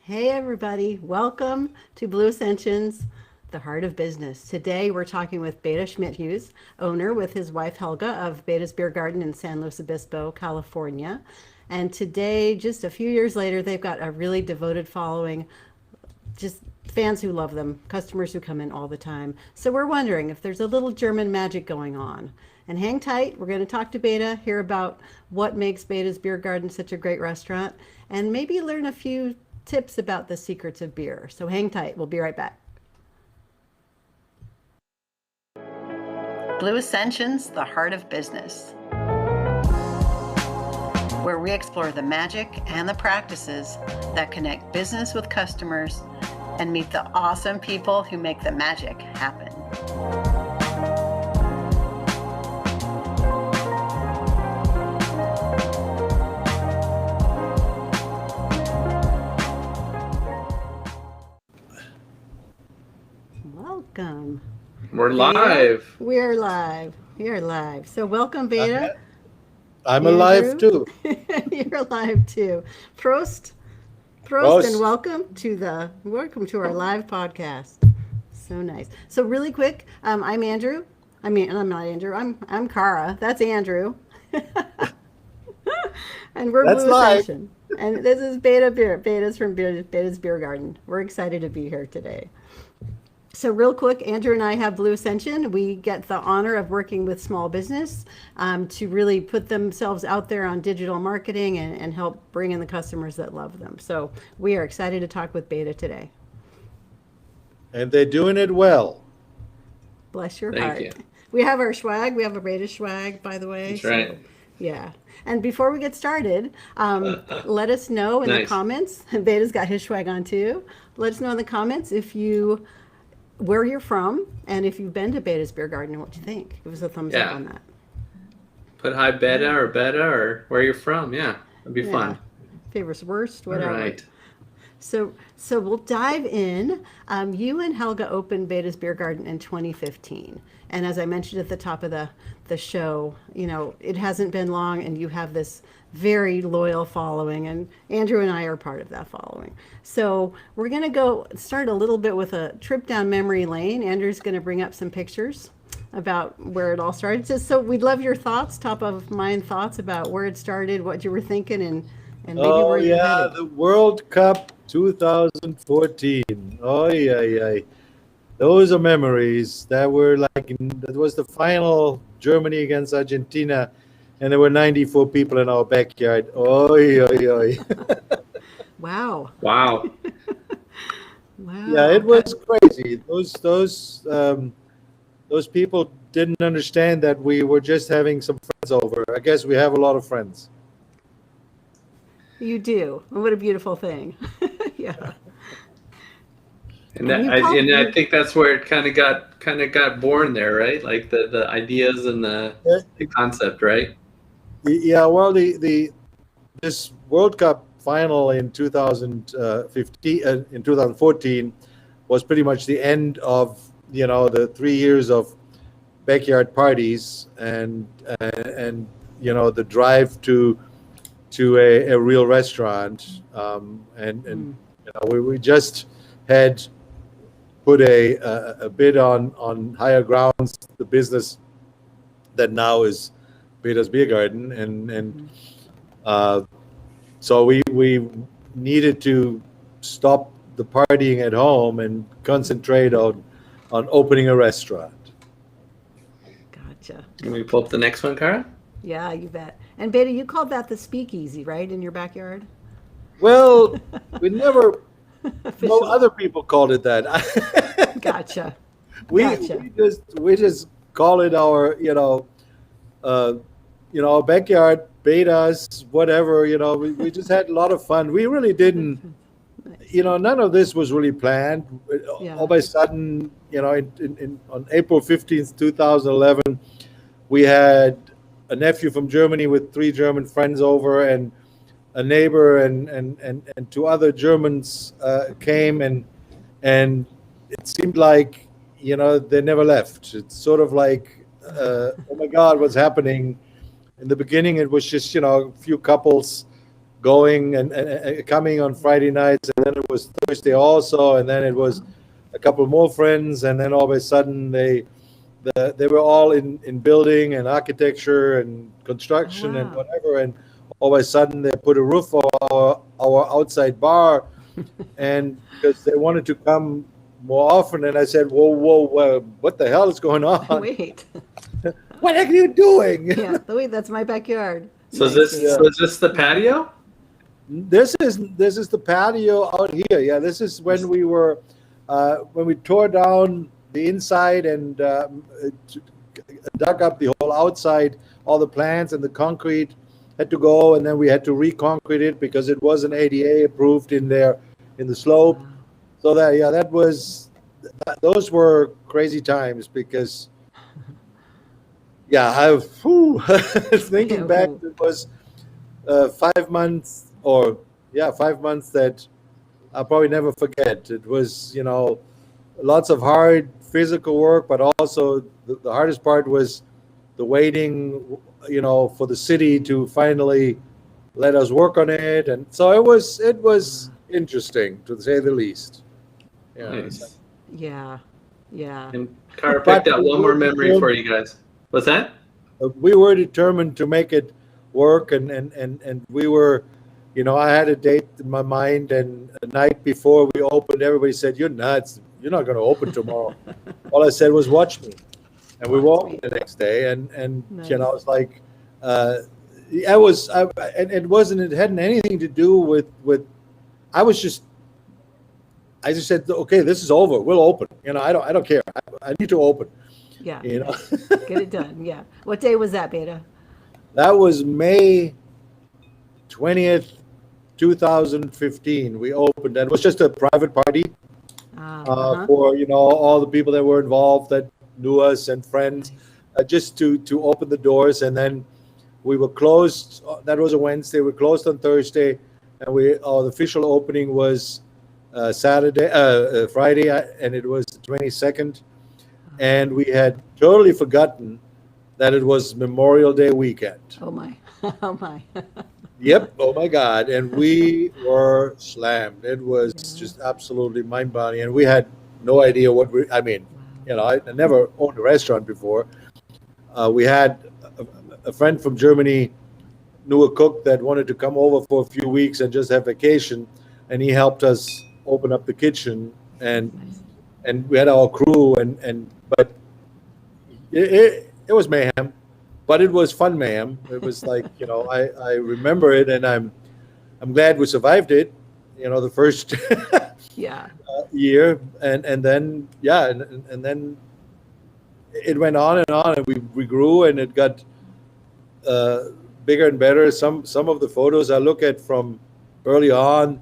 Hey everybody, welcome to Blue Ascensions, the heart of business. Today we're talking with Beda Schmidthues, owner with his wife Helga of Bedas Biergarten in San Luis Obispo, California. And today, just a few years later, they've got a really devoted following, just fans who love them, customers who come in all the time. So we're wondering if there's a little German magic going on. And hang tight, we're going to talk to Beda, hear about what makes Beda's Biergarten such a great restaurant, and maybe learn a few tips about the secrets of beer. So hang tight, we'll be right back. Blue Ascensions, the heart of business, where we explore the magic and the practices that connect business with customers and meet the awesome people who make the magic happen. Welcome. We're live. We're live. We're live. So welcome, Beda. I'm alive too. You're alive too. Prost, and welcome to our live podcast. So nice. So really quick, I'm Andrew. I'm not Andrew. I'm Cara. That's Andrew. And we're That's Blue live. Ascension. And this is Beda Beer. Beda's from Beda's Biergarten. We're excited to be here today. So real quick, Andrew and I have Blue Ascension. We get the honor of working with small business to really put themselves out there on digital marketing and help bring in the customers that love them. So we are excited to talk with Beda today. And they're doing it well. Bless your Thank heart. you. We have our swag. We have a Beda swag, by the way. That's right. Yeah. And before we get started, let us know in the Nice. comments. Beda's got his swag on too. Let us know in the comments where you're from, and if you've been to Beda's Biergarten and what you think. Give us a thumbs up Yeah. on that. Put hi Beda or where you're from. Yeah, it'd be fun. Favorites, worst, whatever. All right. So we'll dive in. You and Helga opened Beda's Biergarten in 2015. And as I mentioned at the top of the show, it hasn't been long, and you have this very loyal following, and Andrew and I are part of that following. So we're going to go start a little bit with a trip down memory lane. Andrew's going to bring up some pictures about where it all started. So we'd love your thoughts, top of mind thoughts about where it started, what you were thinking, and maybe where you're headed. The World Cup 2014. Oh yeah. Those are memories that were that was the final, Germany against Argentina, and there were 94 people in our backyard. Oi. Wow. Wow. Wow. Yeah, it was crazy. Those people didn't understand that we were just having some friends over. I guess we have a lot of friends. You do. What a beautiful thing. Yeah. And I think that's where it kind of got born there, right? Like the ideas and the concept, right? Yeah. Well, this World Cup final in 2014 was pretty much the end of the 3 years of backyard parties and the drive to a real restaurant, we just had put a bid on higher grounds, the business that now is Bedas Biergarten, and so we needed to stop the partying at home and concentrate on opening a restaurant. Gotcha. Can we pull up the next one, Cara? Yeah, you bet. And Beda, you called that the speakeasy, right, in your backyard? Well, we never. No Officially. other people called it that. Gotcha. we Gotcha. just call it our backyard betas, whatever. We just had a lot of fun. We really didn't. None of this was really planned. Yeah. All by a sudden, on April 15th, 2011, we had a nephew from Germany with 3 German friends over, and a neighbor and 2 other Germans came, and it seemed like they never left. It's sort of like oh my God, what's happening? In the beginning, it was just a few couples going and coming on Friday nights, and then it was Thursday also, and then it was a couple more friends, and then all of a sudden they were all in building and architecture and construction and whatever, and all of a sudden they put a roof over our outside bar, and because they wanted to come more often, and I said, whoa, what the hell is going on? Wait. What are you doing? Yeah, wait, that's my backyard. So is this the patio? This is the patio out here. Yeah, this is when we were when we tore down the inside and dug up the whole outside. All the plants and the concrete had to go, and then we had to reconcrete it because it wasn't ADA approved in there in the slope. So those were crazy times because thinking back, it was 5 months 5 months that I'll probably never forget. It was, lots of hard physical work, but also the hardest part was the waiting, for the city to finally let us work on it. And so it was interesting, to say the least. Yeah. Nice. Yeah. And Cara picked out one more memory for you guys. What's that? We were determined to make it work, and we were, I had a date in my mind, and the night before we opened, everybody said, "You're nuts. You're not going to open tomorrow." All I said was, "Watch me," and we opened the next day, and nice. It's like, it hadn't anything to do with. I just said, "Okay, this is over. We'll open." I don't care. I need to open. Yeah. Get it done. Yeah. What day was that, Beda? That was May 20th, 2015. We opened, and it was just a private party for all the people that were involved that knew us and friends, just to open the doors. And then we were closed. That was a Wednesday. We closed on Thursday, and the official opening was Friday, and it was the 22nd. And we had totally forgotten that it was Memorial Day weekend. Oh my. Yep. Oh my God. And we were slammed. It was just absolutely mind-boggling. And we had no idea I never owned a restaurant before. We had a friend from Germany knew a cook that wanted to come over for a few weeks and just have vacation. And he helped us open up the kitchen, and we had our crew, but it was mayhem, but it was fun mayhem. It was like, I remember it, and I'm glad we survived it, the first year, and then and then it went on, and we grew, and it got bigger and better. Some of the photos I look at from early on,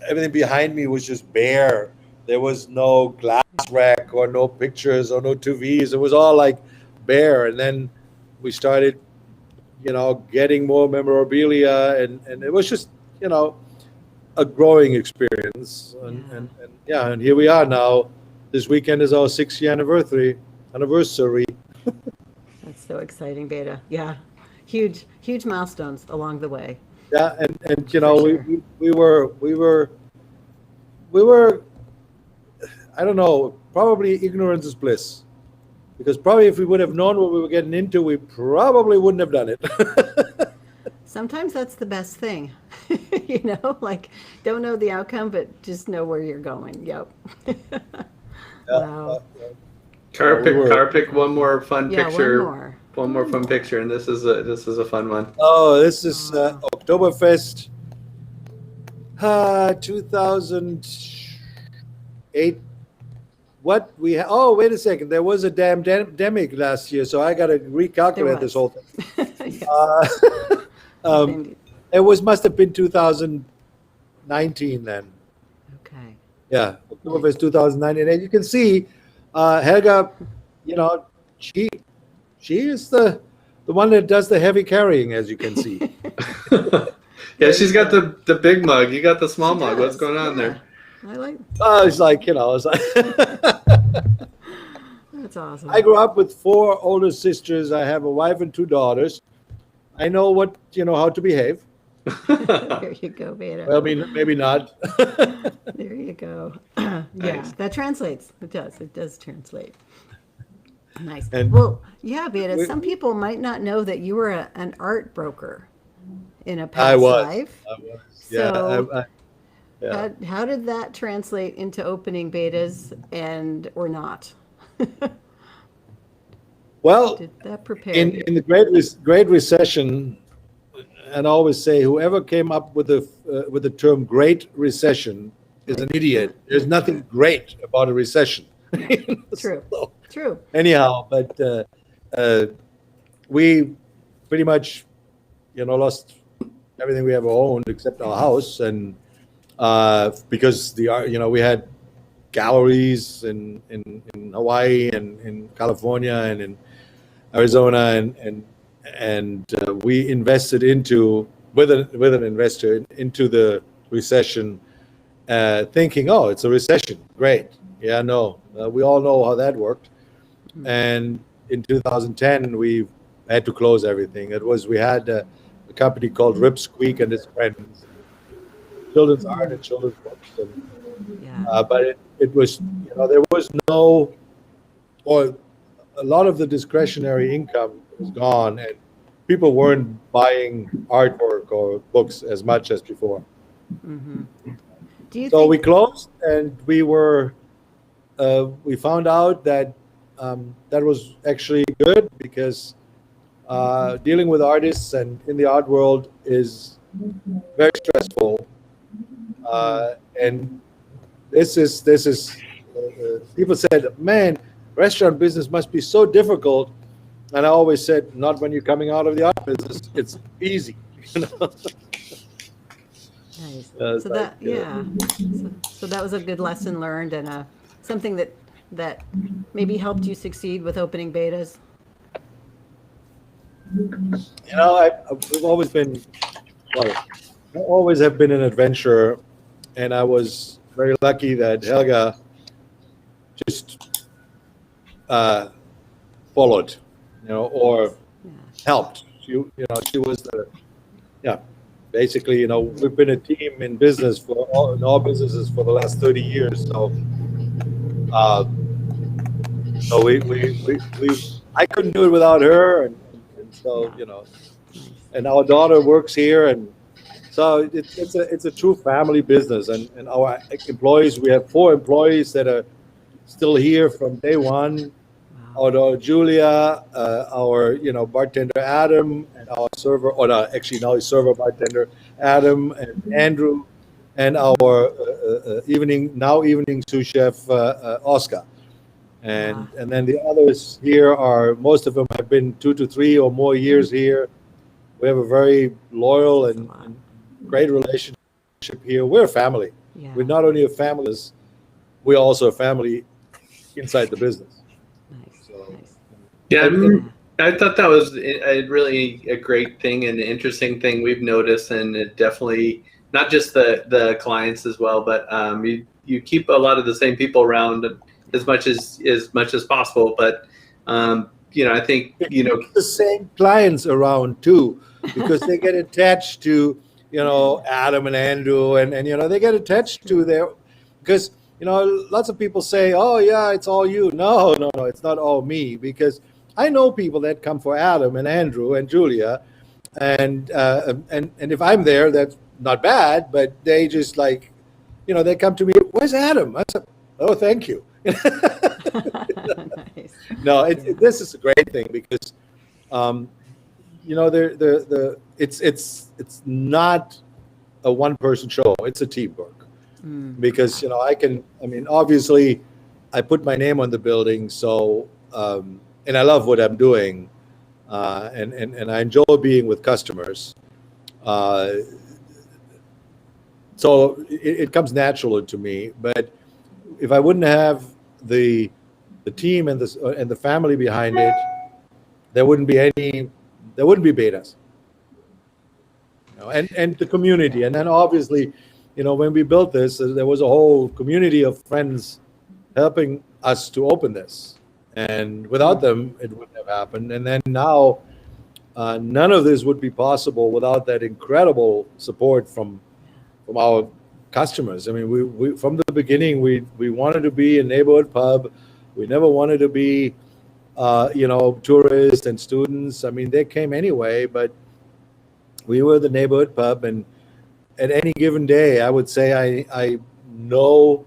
everything behind me was just bare. There was no glass rack or no pictures or no TVs. It was all like bare. And then we started, getting more memorabilia, and it was just, a growing experience. And here we are now. This weekend is our 6-year anniversary. That's so exciting, Beda. Yeah. Huge milestones along the way. Yeah, and we were I don't know, probably ignorance is bliss. Because probably if we would have known what we were getting into, we probably wouldn't have done it. Sometimes that's the best thing. Like, don't know the outcome, but just know where you're going. Yep. Wow. Cara pick one more fun picture. One more fun picture, and this is a fun one. Oh, this is Oktoberfest 2008. What wait a second. There was a damn pandemic last year, so I got to recalculate this whole thing. It must have been 2019 then. Okay. Yeah, Oktoberfest 2019, and you can see Helga. She is the one that does the heavy carrying, as you can see. Yeah, she's got the big mug. You got the small mug. What's going on there? I like. It's like, it's like. That's awesome. I grew up with 4 older sisters. I have a wife and 2 daughters. I know how to behave. There you go, Beda. Well, I mean, maybe not. There you go. Yeah, Nice. that translates. It does. It does translate. Nice. And Well, yeah, Beda, we, some people might not know that you were an art broker in a I past was, life. I was, yeah, So yeah. how did that translate into opening betas and or not? Well, Did that prepare in you? the Great Recession, and I always say, whoever came up with the term Great Recession is an idiot. There's nothing great about a recession. True. So, True. anyhow, but we pretty much, lost everything we ever owned except our house, and because we had galleries in Hawaii and in California and in Arizona, and we invested with an investor into the recession, thinking, oh, it's a recession, great. Yeah, no, we all know how that worked. And in 2010, we had to close everything. We had a company called Rip Squeak and his friends, children's art and children's books, Yeah. but it was, there was no, or a lot of the discretionary income was gone, and people weren't buying artwork or books as much as before. Do you So we think closed, and we found out that that was actually good, because dealing with artists and in the art world is very stressful, and this is people said, man, restaurant business must be so difficult, and I always said, not when you're coming out of the art business. It's easy. nice. It's So like, that yeah. So that was a good lesson learned and something that maybe helped you succeed with opening betas. We've always been, well, I always have been an adventurer, and I was very lucky that Helga just followed, or Yeah. helped. She was basically, we've been a team in in all businesses for the last 30 years. Uh, so I couldn't do it without her, and so, Nice. and our daughter works here, and so it's a true family business, and our employees, we have 4 employees that are still here from day one. Wow. Our daughter Julia, our bartender Adam, and our server, or no, actually now he's server bartender Adam and Andrew, and our evening sous chef Oscar. And then the others here most of them have been 2 to 3 or more years here. We have a very loyal and great relationship here. We're a family. Yeah. We're not only a family, we're also a family inside the business. Nice. So, Nice. Yeah, and I thought that was really a great thing and an interesting thing we've noticed, and it definitely not just the clients as well, but you keep a lot of the same people around as much as possible. But I think the same clients around too, because they get attached to Adam and Andrew, and they get attached to their, because lots of people say, oh yeah, it's all you. No, it's not all me, because I know people that come for Adam and Andrew and Julia, and if I'm there, that's not bad, but they just they come to me, where's Adam? I said, oh, thank you. Nice. No, this is a great thing, because it's not a one-person show. It's a teamwork, because obviously I put my name on the building, so and I love what I'm doing, and I enjoy being with customers. So it comes natural to me. But if I wouldn't have the team and the family behind it, there wouldn't be Bedas. And the community. And then obviously, when we built this, there was a whole community of friends helping us to open this. And without them, it wouldn't have happened. And then now, None of this would be possible without that incredible support from our customers. I mean, we from the beginning we wanted to be a neighborhood pub. We never wanted to be tourists and students. I mean, they came anyway, but we were the neighborhood pub. And at any given day, I would say I know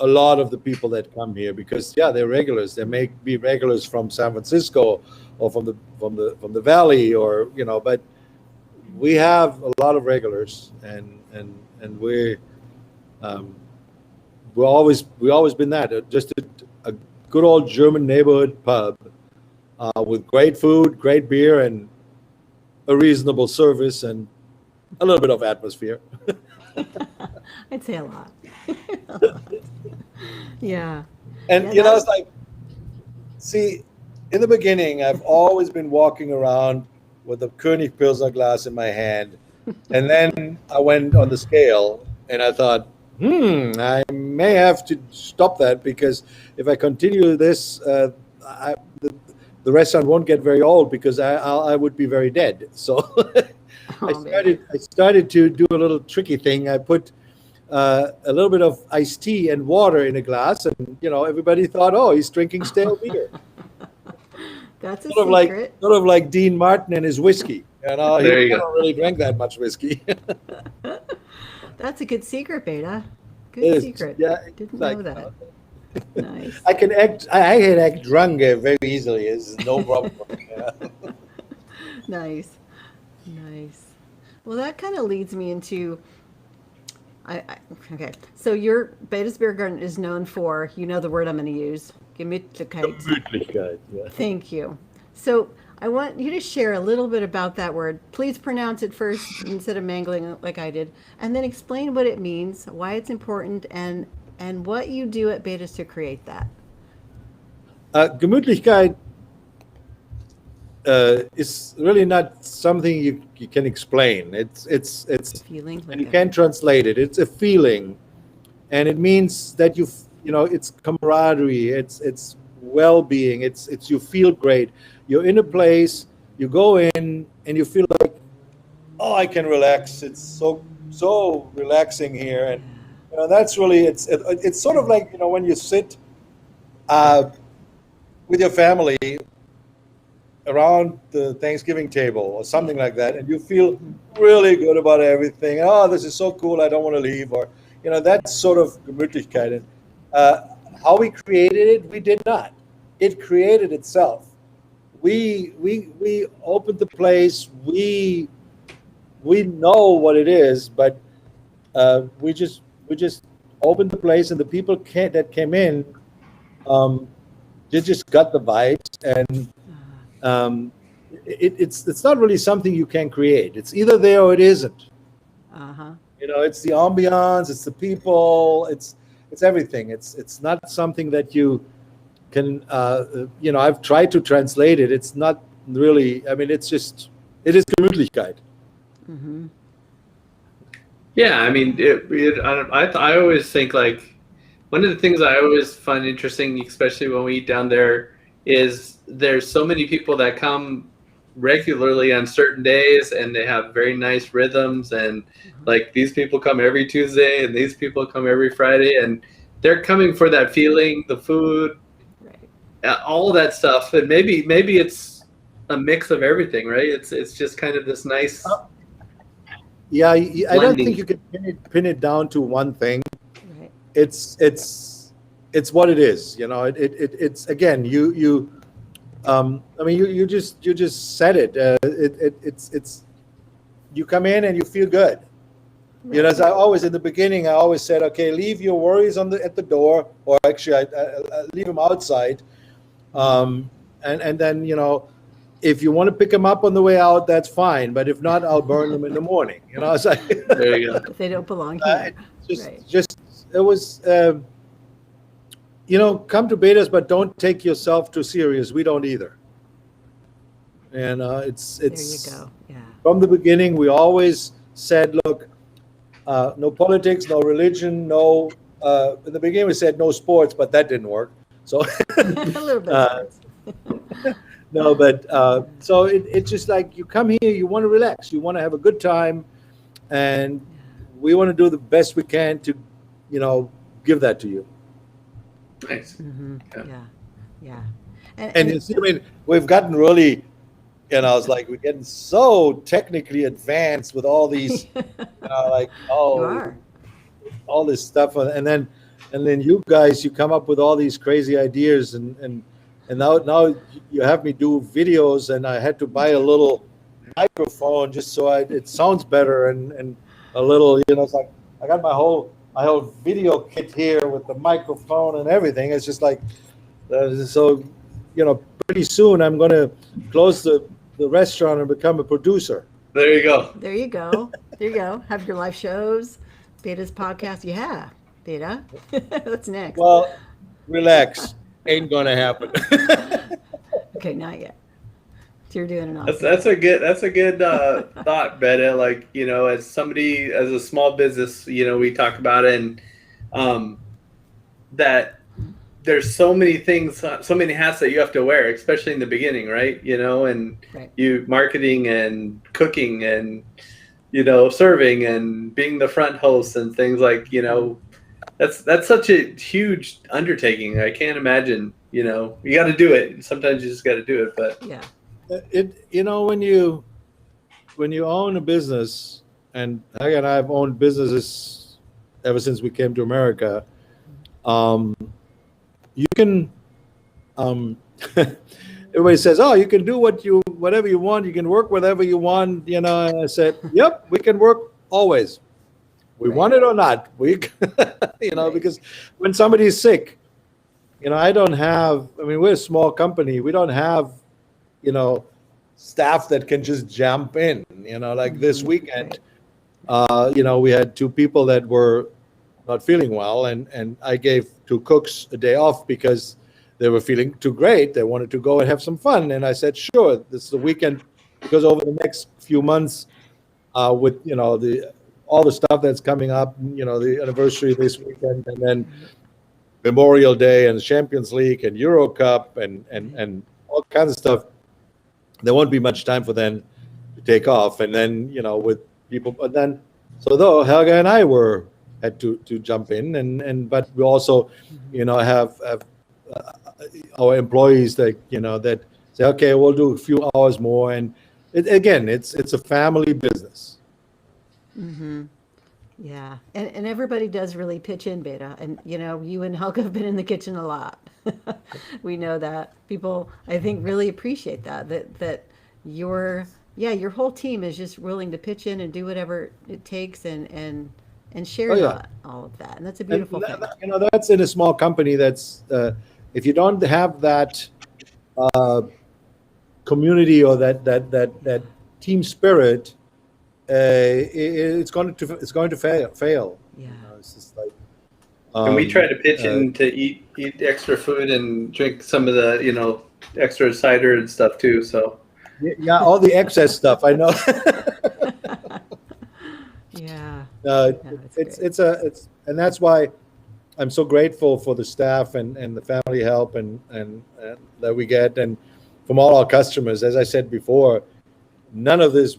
a lot of the people that come here because they're regulars. They may be regulars from San Francisco or from the valley, or but we have a lot of regulars, and we're always been that just a good old German neighborhood pub with great food, great beer, and a reasonable service and a little bit of atmosphere. I'd say a lot. Yeah. And it's like, see, in the beginning, I've always been walking around with a König Pilsner glass in my hand, and then I went on the scale, and I thought, I may have to stop that, because if I continue this, the restaurant won't get very old, because I would be very dead. So I started to do a little tricky thing. I put a little bit of iced tea and water in a glass, and everybody thought, oh, he's drinking stale beer. That's a sort of like Dean Martin and his whiskey. He don't really drink that much whiskey. That's a good secret, Beda. Good secret. Yeah, didn't know that. Nice. I can act drunk very easily. It's no problem. Nice. Well, that kind of leads me into. Okay, so your Bedas Biergarten is known for, the word I'm going to use, Gemütlichkeit. Gemütlichkeit, yeah. Thank you. So I want you to share a little bit about that word. Please pronounce it first instead of mangling it like I did, and then explain what it means, why it's important, and what you do at Bedas to create that. Gemütlichkeit is really not something you can explain. It's feeling, and you can't translate it. It's a feeling, and it means that it's camaraderie. It's well-being. It's you feel great. You're in a place. You go in and you feel like, oh, I can relax. It's so relaxing here, and that's really it's sort of like when you sit with your family around the Thanksgiving table or something like that, and you feel really good about everything. Oh, this is so cool, I don't want to leave. Or, that's sort of Gemütlichkeit. How we created it, we did not. It created itself. We opened the place. We know what it is, but we just opened the place, and the people that came in, they just got the vibes, and it's not really something you can create. It's either there or it isn't. It's the ambiance, it's the people, it's everything. It's not something that you can. I've tried to translate it. It's not really. I mean, it is Gemütlichkeit. Mm-hmm. Yeah, I mean, I always think, like, one of the things I always find interesting, especially when we eat down there, is there's so many people that come regularly on certain days, and they have very nice rhythms, and like these people come every Tuesday and these people come every Friday, and they're coming for that feeling, the food, right, all that stuff. And maybe it's a mix of everything, right? It's just kind of this nice I don't think you can pin it down to one thing. Right. It's what it is. It's again you just said it. It's you come in and you feel good. Right. As I always in the beginning, I always said, okay, leave your worries at the door, or actually I leave them outside, and then if you want to pick them up on the way out, that's fine. But if not, I'll burn them in the morning. It's like, there you go. If they don't belong here. It was. Come to Bedas, but don't take yourself too serious. We don't either. And it's there you go. Yeah. From the beginning, we always said, look, no politics, no religion, no. In the beginning, we said no sports, but that didn't work. So a little bit. No, but so it's just like you come here, you want to relax, you want to have a good time, and we want to do the best we can to, give that to you. Nice. Yeah. Yeah. Yeah. And you see, I mean, we've gotten really, it's like we're getting so technically advanced with all these, like you are. all this stuff, and then you guys, you come up with all these crazy ideas, and now you have me do videos, and I had to buy a little microphone just so it sounds better, and a little, it's like I got my whole video kit here with the microphone and everything. It's just like so, pretty soon I'm going to close the restaurant and become a producer. There you go. There you go. There you go. Have your live shows, Beda's podcast. Yeah, Beda. What's next? Well, relax. Ain't gonna happen. Okay, not yet. So you're doing enough. That's a good thought, Beda. Like, as a small business, we talk about it, and that there's so many things, so many hats that you have to wear, especially in the beginning, right? And Right. you marketing and cooking and serving and being the front host and things like, that's such a huge undertaking. I can't imagine. You got to do it. Sometimes you just got to do it. But Yeah. When you own a business, and Haga and I have owned businesses ever since we came to America, you can. Everybody says, "Oh, you can do whatever you want. You can work whatever you want." And I said, "Yep, we can work always. We want it or not. We, because when somebody is sick, I don't have. I mean, we're a small company. We don't have, staff that can just jump in. Like this weekend, we had two people that were not feeling well, and I gave two cooks a day off because they were feeling too great. They wanted to go and have some fun, and I said, "Sure, this is the weekend," because over the next few months, with all the stuff that's coming up, the anniversary this weekend, and then Memorial Day and Champions League and Euro Cup and all kinds of stuff, there won't be much time for them to take off. And then, with people, but then, so though Helga and I had to jump in, but we also, have our employees that, that say, okay, we'll do a few hours more. And it's a family business. Mm-hmm. Yeah, and everybody does really pitch in, Beda. And you and Helga have been in the kitchen a lot. We know that people, I think, really appreciate that your whole team is just willing to pitch in and do whatever it takes and share all of that, and that's a beautiful thing. That's in a small company. That's if you don't have that community or that team spirit. It's going to fail. Yeah. It's just like. And we try to pitch in to eat extra food and drink some of the extra cider and stuff too. So. Yeah, all the excess stuff. I know. Yeah. And that's why I'm so grateful for the staff and the family help and that we get, and from all our customers. As I said before, none of this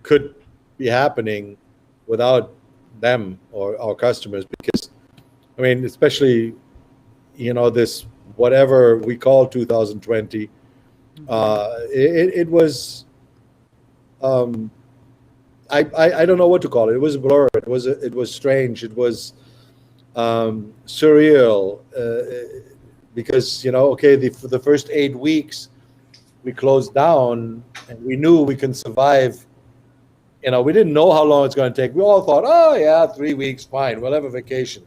could be happening without them or our customers, because I mean, especially this whatever we call 2020, it was I don't know what to call it. It was a blur. It was strange. It was surreal, because for the first 8 weeks we closed down, and we knew we can survive. We didn't know how long it's going to take. We all thought, oh yeah, 3 weeks, fine, we'll have a vacation.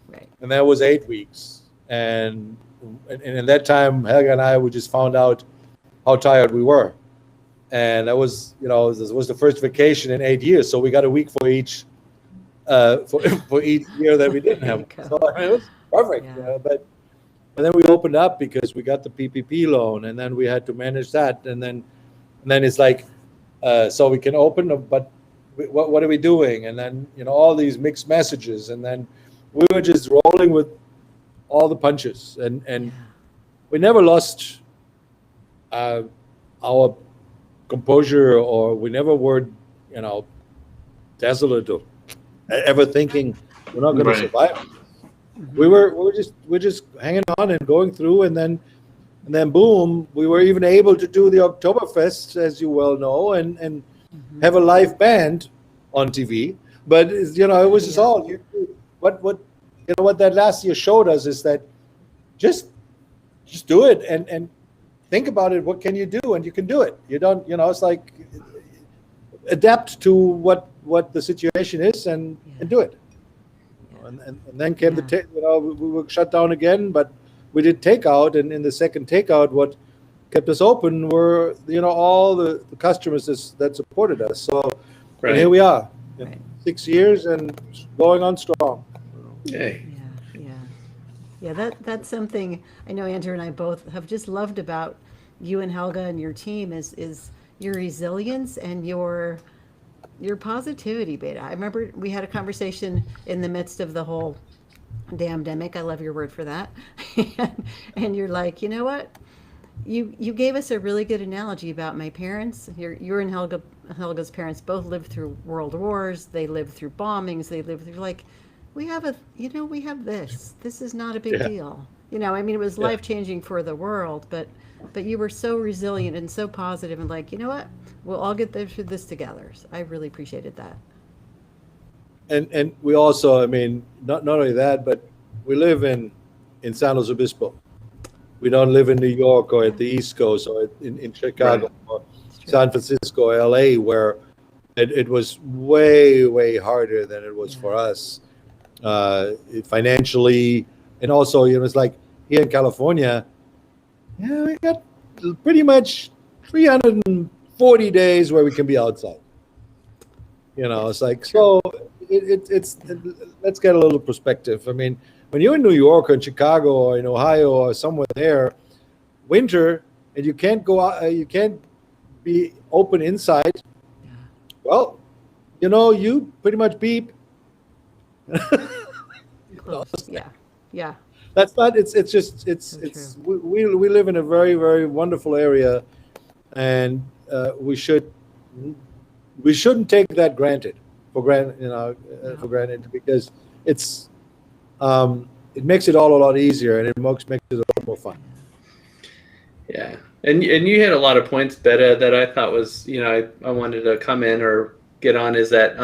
Right. And that was 8 weeks, and in that time, Helga and I, we just found out how tired we were, and that was, this was the first vacation in 8 years. So we got a week for each, for each year that we didn't have. So it was perfect. Yeah. But then we opened up because we got the PPP loan, and then we had to manage that, and then it's like. So we can open, but what are we doing? And then, all these mixed messages. And then we were just rolling with all the punches. And we never lost our composure, or we never were, desolate or ever thinking we're not going to Right. survive. We're just hanging on and going through, and then boom, we were even able to do the Oktoberfest, as you well know, and have a live band on TV. But it was just all what that last year showed us is that just do it and think about it. What can you do? And you can do it. You don't, it's like adapt to what the situation is and do it. And then came we were shut down again, but we did takeout, and in the second takeout, what kept us open were all the customers that supported us. So and here we are, 6 years and going on strong. Yay. Yeah, that's something I know Andrew and I both have just loved about you and Helga and your team is your resilience and your positivity, Beda. I remember we had a conversation in the midst of the whole damdemic. I love your word for that. And you're like, you know what? You gave us a really good analogy about my parents. You and Helga's parents both lived through world wars. They lived through bombings. They lived through we have this. This is not a big deal. It was life-changing for the world, but you were so resilient and so positive and like, you know what? We'll all get through this together. So I really appreciated that. And we also, not only that, but we live in San Luis Obispo. We don't live in New York or at the East Coast or in Chicago or San Francisco or LA, where it was way, way harder than it was for us. Financially, and also it's like here in California, we got pretty much 340 days where we can be outside. It's like, so it's let's get a little perspective. When you're in New York or in Chicago or in Ohio or somewhere there, winter, and you can't go out, you can't be open inside. Well, you pretty much beep. Yeah. That's not. It's just. It's. We live in a very, very wonderful area, and we shouldn't take that for granted because it's. It makes it all a lot easier, and it makes it a lot more fun. Yeah, and you hit a lot of points, Beda, that I thought was I wanted to come in or get on. Is that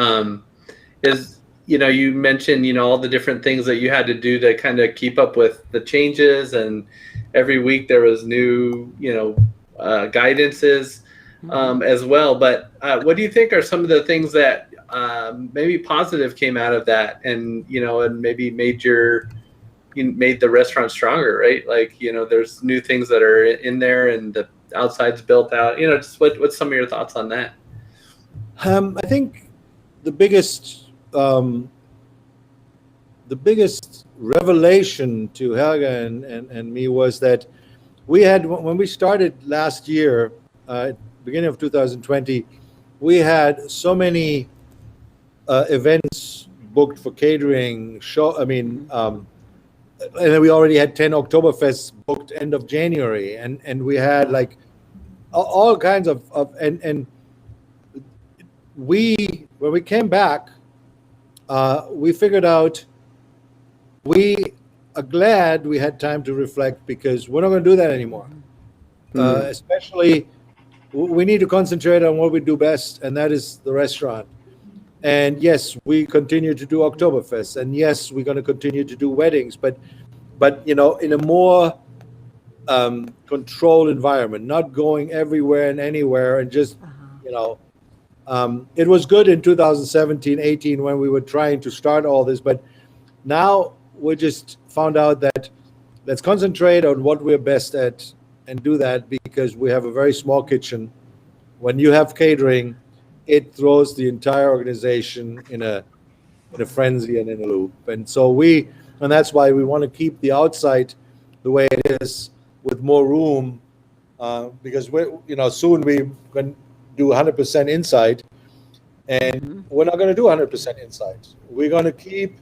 you mentioned, all the different things that you had to do to kind of keep up with the changes, and every week there was new, guidances as well. But what do you think are some of the things that maybe positive came out of that, and and maybe made the restaurant stronger, right? There's new things that are in there, and the outside's built out. Just what's some of your thoughts on that? I think the biggest revelation to Helga and me was that we had, when we started last year, beginning of 2020, we had so many events booked for catering, and then we already had 10 Oktoberfests booked end of January, and we had like all kinds of and when we came back, we figured out we are glad we had time to reflect, because we're not going to do that anymore. Especially, we need to concentrate on what we do best, and that is the restaurant. And yes, we continue to do Oktoberfest, and yes, we're going to continue to do weddings, but in a more controlled environment, not going everywhere and anywhere, and just it was good in 2017, 18 when we were trying to start all this, but now we just found out that let's concentrate on what we're best at and do that, because we have a very small kitchen. When you have catering, it throws the entire organization in a frenzy and in a loop. And that's why we want to keep the outside the way it is, with more room, because soon we can do 100% inside, and we're not going to do 100% inside. We're going to keep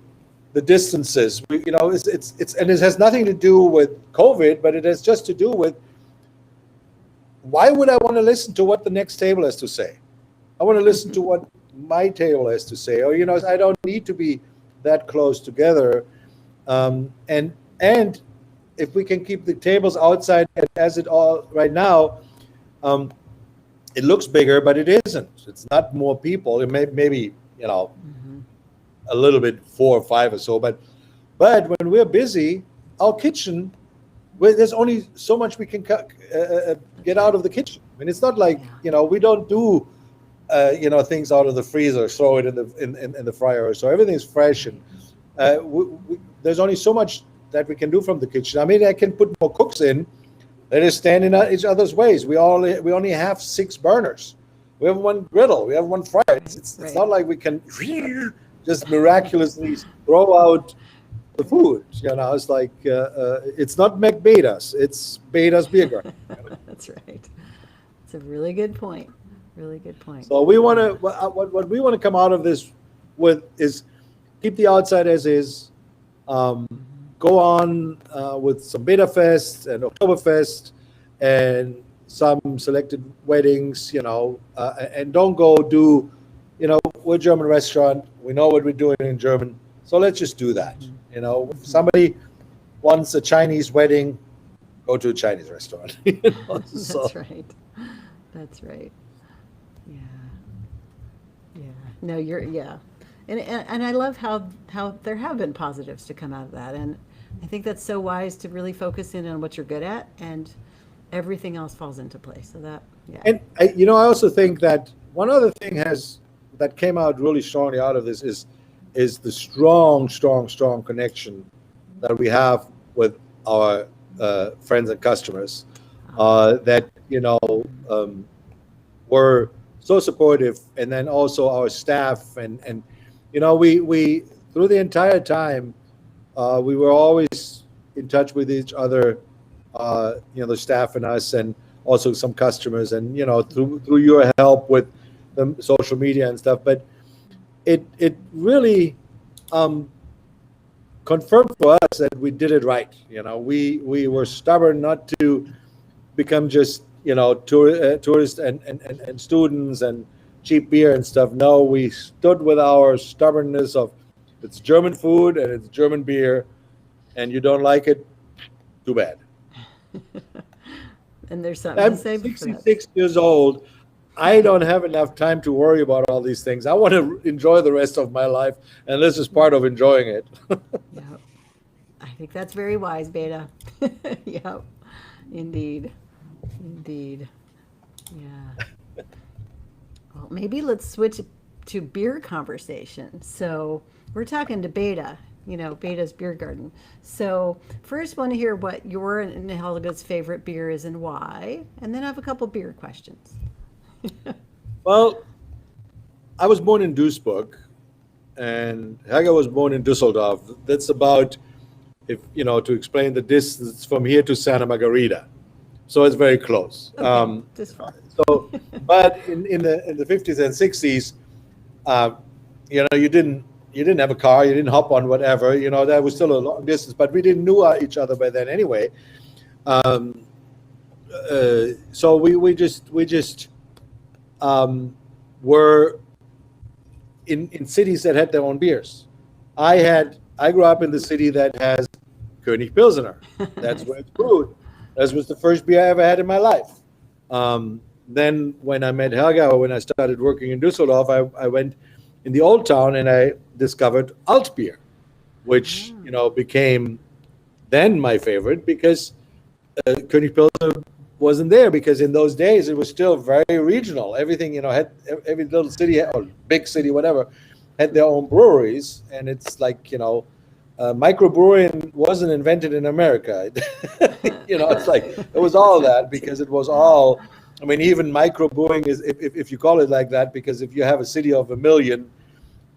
the distances. It's and it has nothing to do with COVID, but it has just to do with why would I want to listen to what the next table has to say? I want to listen to what my table has to say. Or, I don't need to be that close together. And if we can keep the tables outside as it all right now, it looks bigger, but it isn't. It's not more people. It maybe a little bit 4 or 5 or so. But when we're busy, our kitchen, there's only so much we can get out of the kitchen. I mean, it's not like we don't do things out of the freezer, throw it in the fryer. So everything's fresh, and there's only so much that we can do from the kitchen. I mean, I can put more cooks in. They just stand in each other's ways. We only have 6 burners. We have 1 griddle. We have 1 fryer. It's not like we can just miraculously throw out the food. It's like it's not McBedas. It's Bedas Biergarten. That's right. It's a really good point. Really good point. So we want to what we want to come out of this with is keep the outside as is. Go on with some Beta Fest and Oktoberfest and some selected weddings, and don't go do, we're a German restaurant. We know what we're doing in German. So let's just do that. If somebody wants a Chinese wedding, go to a Chinese restaurant. That's right. That's right. Yeah. Yeah. No, And I love how there have been positives to come out of that. And I think that's so wise to really focus in on what you're good at, and everything else falls into place. So that, yeah. And I also think that one other thing that came out really strongly out of this is the strong connection that we have with our friends and customers that were so supportive, and then also our staff and we through the entire time we were always in touch with each other, the staff and us, and also some customers, and through your help with the social media and stuff. But it really confirmed for us that we did it right. We were stubborn not to become just tourists and students and cheap beer and stuff. No, we stood with our stubbornness of it's German food and it's German beer, and you don't like it, too bad. And there's something I'm to say. 66 years old. I don't have enough time to worry about all these things. I want to enjoy the rest of my life, and this is part of enjoying it. Yeah, I think that's very wise, Beda. Yep, indeed. Yeah. Well, maybe let's switch to beer conversation. So we're talking to Beda, Beda's Biergarten. So first, want to hear what your and Helga's favorite beer is and why, and then I have a couple beer questions. Well, I was born in Duisburg, and Helga was born in Düsseldorf. That's about, to explain the distance from here to Santa Margarita. So it's very close. Okay, just fine. But in the 50s and 60s, you didn't have a car, you didn't hop on whatever. That was still a long distance, but we didn't know each other by then anyway. So we just were in cities that had their own beers. I grew up in the city that has König Pilsener. That's where it's brewed. That was the first beer I ever had in my life. Then when I met Helga, or when I started working in Düsseldorf, I went in the old town and I discovered alt beer, which became then my favorite, because König Pilsner wasn't there, because in those days it was still very regional. Everything had every little city or big city, whatever, had their own breweries, and it's like microbrewing wasn't invented in America. It's like it was all that, because it was all. I mean, even microbrewing is, if you call it like that, because if you have a city of 1 million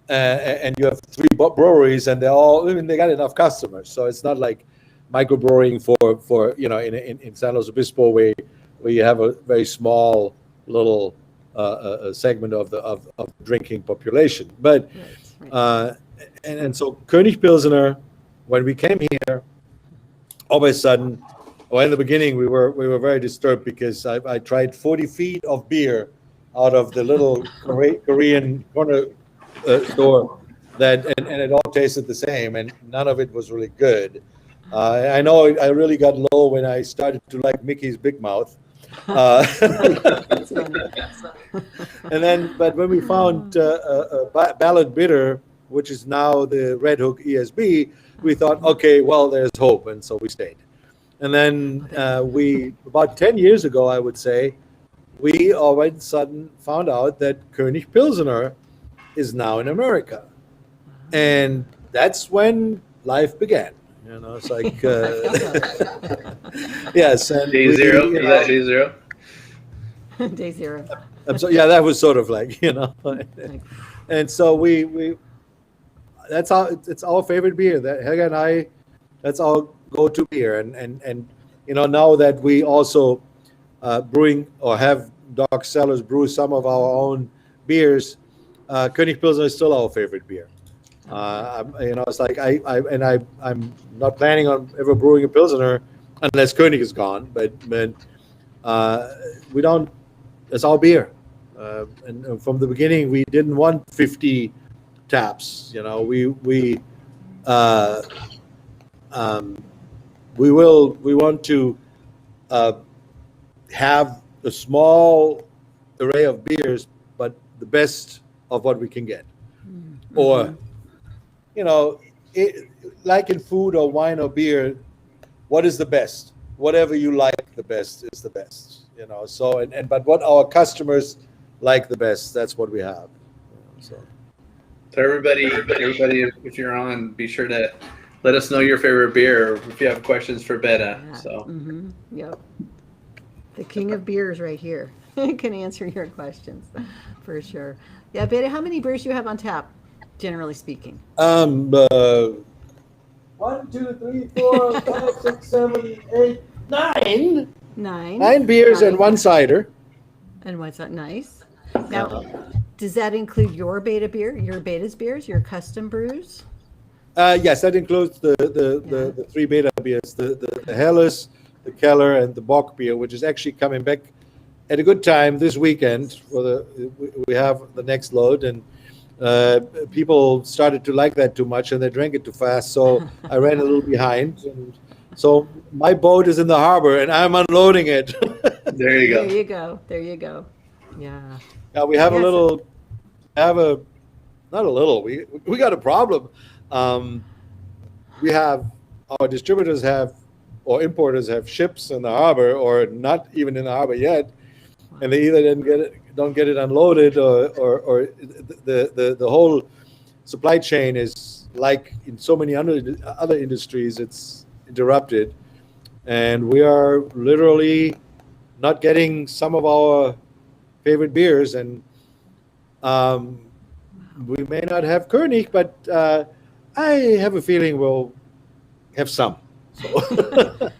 and you have 3 breweries and they got enough customers, so it's not like microbrewing for in San Luis Obispo where you have a very small little segment of the drinking population. But and so König Pilsener, when we came here, all of a sudden Well, in the beginning, we were very disturbed because I tried 40 feet of beer out of the little Korean corner store and it all tasted the same, and none of it was really good. I know I really got low when I started to like Mickey's Big Mouth. That's funny. And then, but when we found Ballad Bitter, which is now the Red Hook ESB, we thought, okay, well, there's hope, and so we stayed. And then we, about 10 years ago, I would say, we all of a sudden found out that König Pilsener is now in America. And that's when life began. You know, it's like, yes. And Day zero. Is that day zero? Day zero. So, yeah, that was sort of like, you know. And so we that's it's our favorite beer. That Helga and I, that's our go-to beer. And you know, now that we also brewing or have Dark Cellars brew some of our own beers, König Pilsner is still our favorite beer. You know, it's like I'm not planning on ever brewing a Pilsner unless König is gone. But we don't. It's our beer. And from the beginning, we didn't want 50 taps. You know, we want to have a small array of beers, but the best of what we can get. Mm-hmm. Or, you know, like in food or wine or beer, what is the best? Whatever you like the best is the best. You know, so but what our customers like the best, that's what we have. So everybody, if you're on, be sure to let us know your favorite beer, or if you have questions for Beda. Yeah. So, Yep, the king of beers right here can answer your questions for sure. Yeah, Beda, how many beers do you have on tap, generally speaking? 1, 2, 3, 4, 5, 6, 7, 8, 9. 9 beers and 1 cider. And what's that? Nice. Now, does that include your Beda beer, your Bedas beers, your custom brews? Yes, that includes the 3 Beda beers, the Helles, the Keller, and the Bock beer, which is actually coming back at a good time this weekend. We have the next load, and people started to like that too much, and they drank it too fast, so I ran a little behind. And so my boat is in the harbor, and I'm unloading it. There you go. There you go. There you go. Yeah. Now we have we got a problem. We have our distributors or importers have ships in the harbor, or not even in the harbor yet, and they either don't get it unloaded, or the whole supply chain is like in so many other industries, it's interrupted, and we are literally not getting some of our favorite beers, and we may not have König, but I have a feeling we'll have some. So.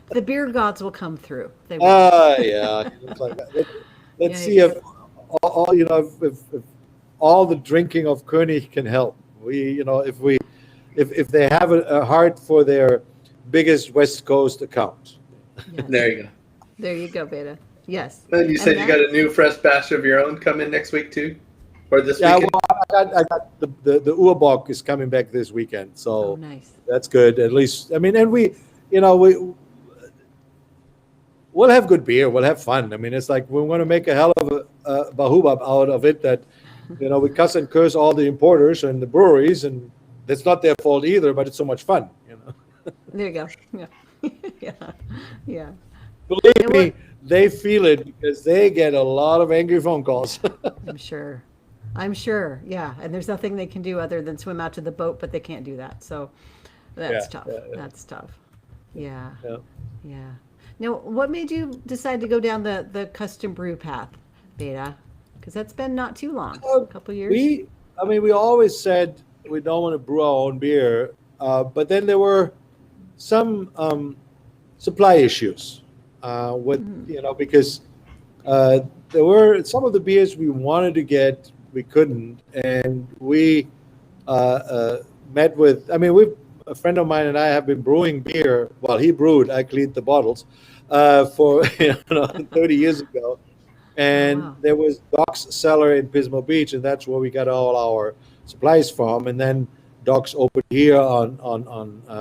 The beer gods will come through. They will. Yeah. Let's see if all the drinking of König can help. If they have a heart for their biggest West Coast account. Yes. There you go. There you go, Beda. Yes. And you said you got a new fresh batch of your own coming next week too, or this weekend? Well, I got the Urbock is coming back this weekend, so nice. That's good. At least, I mean, and we'll have good beer. We'll have fun. I mean, it's like we want to make a hell of a bahubab out of it. That we cuss and curse all the importers and the breweries, and that's not their fault either. But it's so much fun. There you go. Yeah. Yeah. Believe me, they feel it because they get a lot of angry phone calls. I'm sure. Yeah. And there's nothing they can do other than swim out to the boat, but they can't do that. So that's tough. Yeah. That's tough. Yeah. Yeah. Now, what made you decide to go down the custom brew path, Beda? Because that's been not too long, a couple years. We always said we don't want to brew our own beer, but then there were some supply issues because there were some of the beers we wanted to get, we couldn't, and we met with. A friend of mine and I have been brewing beer. Well, he brewed, I cleaned the bottles for 30 years ago, Oh, and wow. there was Doc's cellar in Pismo Beach, and that's where we got all our supplies from. And then Doc's opened here on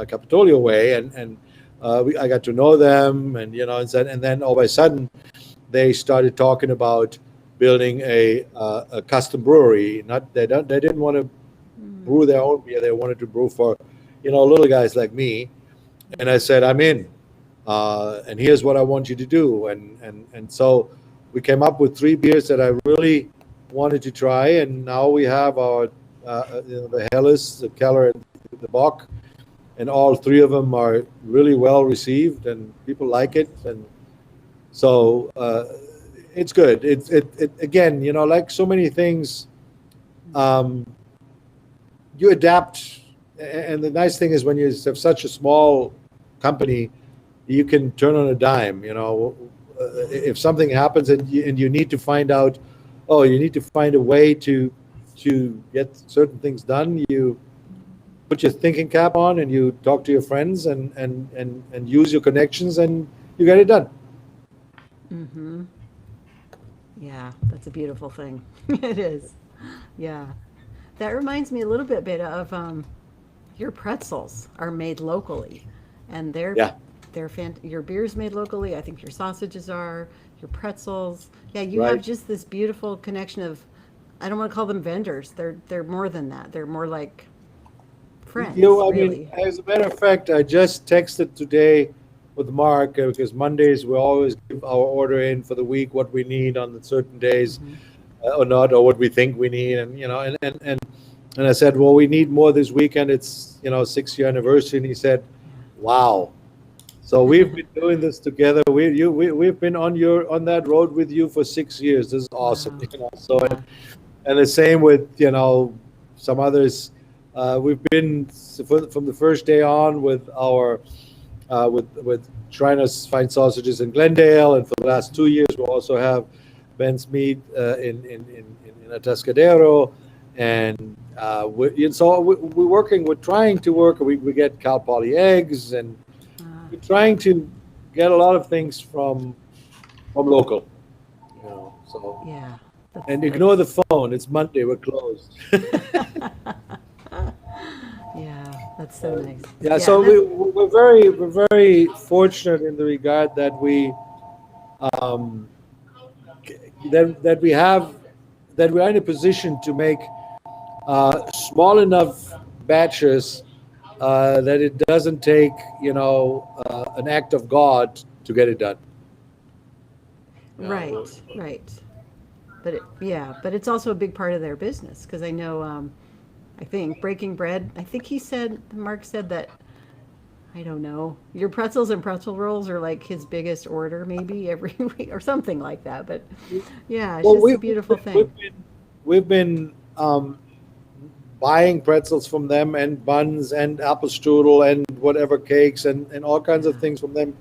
Capitolio Way, and I got to know them, and then all of a sudden they started talking about building a custom brewery. Not they didn't want to brew their own beer; they wanted to brew for little guys like me. And I said, I'm in, and here's what I want you to do. And so we came up with three beers that I really wanted to try, and now we have our the Helles, the Keller, and the Bock, and all three of them are really well received, and people like it, and so it's good. It again, like so many things, um, you adapt, and the nice thing is when you have such a small company, you can turn on a dime. If something happens and you need to find out, oh, you need to find a way to get certain things done. You put your thinking cap on and you talk to your friends and use your connections, and you get it done. Mm-hmm. Yeah, that's a beautiful thing. It is. Yeah. That reminds me a little bit, Beta, of your pretzels are made locally, and Yeah, your beer's made locally. I think your sausages are, your pretzels. Yeah, you have right. just this beautiful connection of, I don't want to call them vendors. They're more than that. They're more like friends, I mean, really. as a matter of fact, I just texted today with Mark because Mondays we always give our order in for the week, what we need on the certain days Hmm. or not, or what we think we need, and I said, well, we need more this weekend. It's 6-year anniversary, and he said, wow. So we've been doing this together. We've been on that road with you for 6 years. This is awesome. Wow. So Yeah. and the same with some others. We've been from the first day on with our with trying to find sausages in Glendale, and for the last 2 years we also have Ben's Meat in Atascadero, and we're working. We're trying to work. We get Cal Poly eggs, and Uh, we're trying to get a lot of things from local. So yeah. and ignore the That's phone. It's Monday. We're closed. yeah, that's so nice. Yeah, Yeah, so and that's we're very fortunate in the regard that um, that we have that we are in a position to make small enough batches that it doesn't take an act of God to get it done. right, right. But it's also a big part of their business because I know, I think Breaking Bread, I think Mark said that, I don't know, your pretzels and pretzel rolls are like his biggest order maybe every week or something like that. But yeah, it's Well, just a beautiful thing. we've been buying pretzels from them and buns and apple strudel and whatever cakes and all kinds of things from them.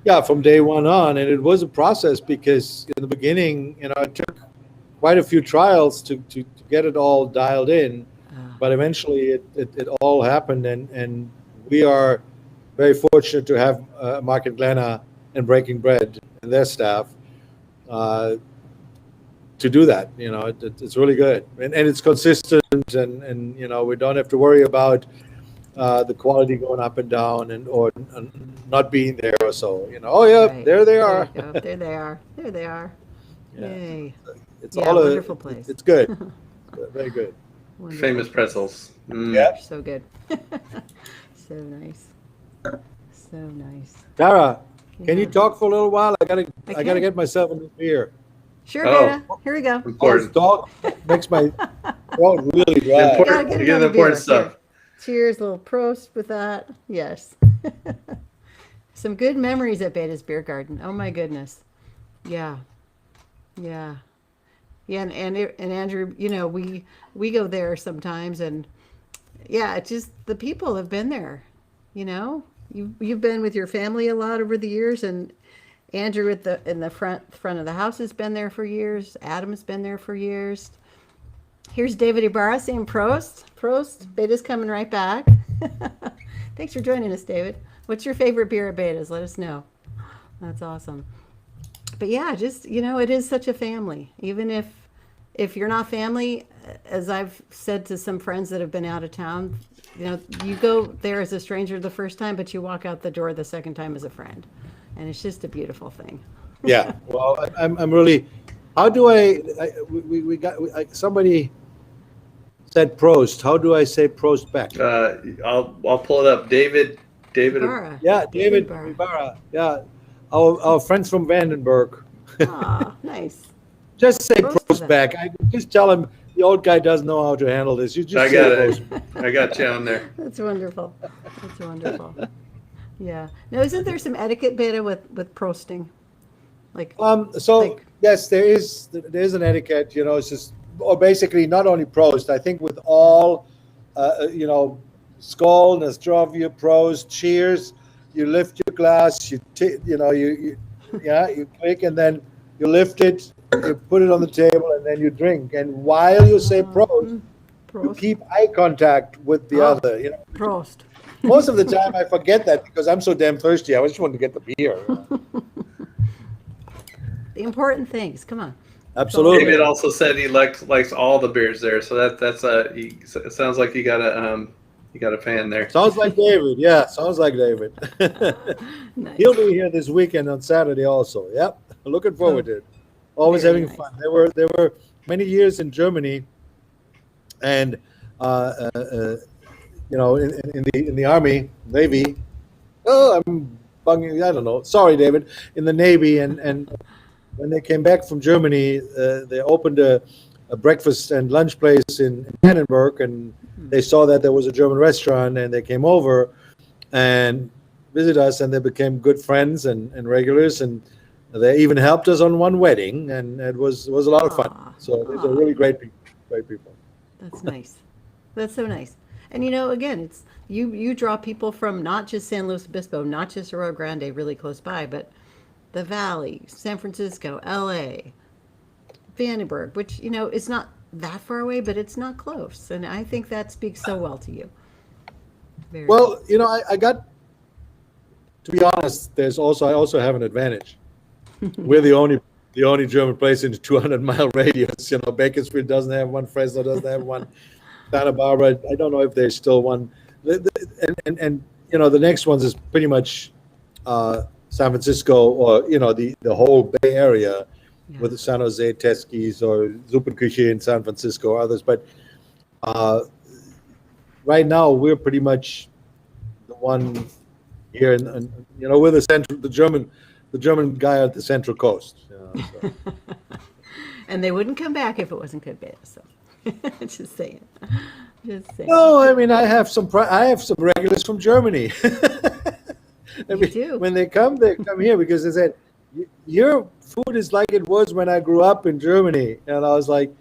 Yeah, from day one on, and it was a process because in the beginning, it took quite a few trials to get it all dialed in, Uh, but eventually it all happened, and we are very fortunate to have Mark and Glenna and Breaking Bread and their staff uh, to do that. It's really good, and it's consistent, and we don't have to worry about the quality going up and down or not being there or so. Oh yeah, right. there they There you are. go. There they are. There they are. Yeah, Yay. it's Yeah, all wonderful place. it's good, very good. Wonderful Famous place. pretzels. Mm. Yeah, They're so good. So nice. So nice. Tara, can you Yeah. talk for a little while? I I gotta can. get myself a new beer. Sure, Oh, Beta. Here we go. Oh, this important. dog makes my throat really dry. You gotta Important. get Again, another important beer. Here. stuff. Cheers, little prost with that. Yes. Some good memories at Beda's Biergarten. Oh my goodness. Yeah. Yeah. Yeah, and Andrew, we go there sometimes, and yeah, it's just the people have been there. You've been with your family a lot over the years, and Andrew in the front of the house has been there for years. Adam's been there for years. Here's David Ibarra saying Prost. Prost. Beta's coming right back. Thanks for joining us, David. What's your favorite beer at Beta's? Let us know. That's awesome. But yeah, just it is such a family. Even if you're not family, as I've said to some friends that have been out of town, you go there as a stranger the first time, but you walk out the door the second time as a friend, and it's just a beautiful thing. Yeah. Well, I'm really. How do we got somebody said Prost. How do I say Prost back? I'll pull it up. David. Ibarra. Yeah, David Ibarra. Ibarra. Yeah, our friends from Vandenberg. Ah, nice. Just say Prost to Prost them. back. Just tell him the old guy doesn't know how to handle this. You just I say got Prost. it. I got you on there. That's wonderful. That's wonderful. Yeah. Now, isn't there some etiquette, Beta, with prosting? Like, So like- yes, there's an etiquette. It's just, or basically not only Prost. I think with all, Skål, Nostrovia, Prost, Cheers. You lift your glass. You click, and then you lift it. You put it on the table, and then you drink. And while you say Prost, you Prost. keep eye contact with the other. Prost. Most of the time, I forget that because I'm so damn thirsty. I just want to get the beer. The important things. Come on. Absolutely. David also said he likes all the beers there, so that's it sounds like you got a fan there. Sounds like David. Yeah, sounds like David. Nice. He'll be here this weekend on Saturday also. Yep, looking forward to it. Always Very having nice. fun. There were many years in Germany, and in the Army, Navy. Oh, I'm bugging. I don't know. Sorry, David. In the Navy, and when they came back from Germany, they opened a breakfast and lunch place in Annenberg, and they saw that there was a German restaurant, and they came over and visited us, and they became good friends and regulars, and they even helped us on one wedding, and it was a lot of fun. Aw. So these are really great people. That's nice. That's so nice. And again, it's you draw people from not just San Luis Obispo, not just Rio Grande, really close by, but the Valley, San Francisco, L.A., Vandenberg, which is not that far away, but it's not close, and I think that speaks so well to you. Very Well, I got to be honest. I also have an advantage. We're the only German place in the 200-mile radius. Bakersfield doesn't have one. Fresno doesn't have one. Santa Barbara, I don't know if there's still one. And the next ones is pretty much San Francisco, or the whole Bay Area, Yeah. with the San Jose Teskis or Suppenküche in San Francisco or others. But right now we're pretty much the one here, and we're the German guy at the Central Coast. So. And they wouldn't come back if it wasn't good beta. So, just saying. No, I mean I have some regulars from Germany. do? When they come here because they said your food is like it was when I grew up in Germany, and I was like,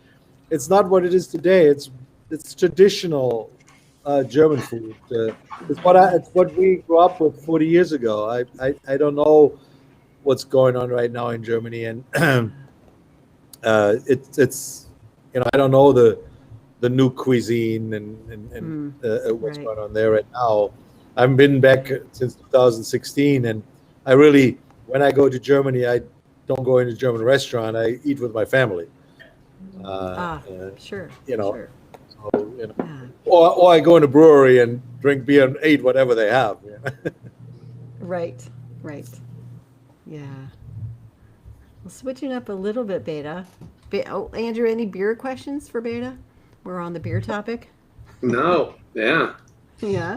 it's not what it is today. It's traditional German food. It's what we grew up with 40 years ago. I don't know what's going on right now in Germany, and it's I don't know the new cuisine and what's right. going on there right now. I haven't been back since 2016, and I really, when I go to Germany, I don't go into a German restaurant. I eat with my family. Sure. Sure. So, Yeah. or I go in a brewery and drink beer and eat whatever they have. Right. Yeah. Well, switching up a little bit, Beta. Andrew, any beer questions for Beta? We're on the beer topic. No, yeah. Yeah.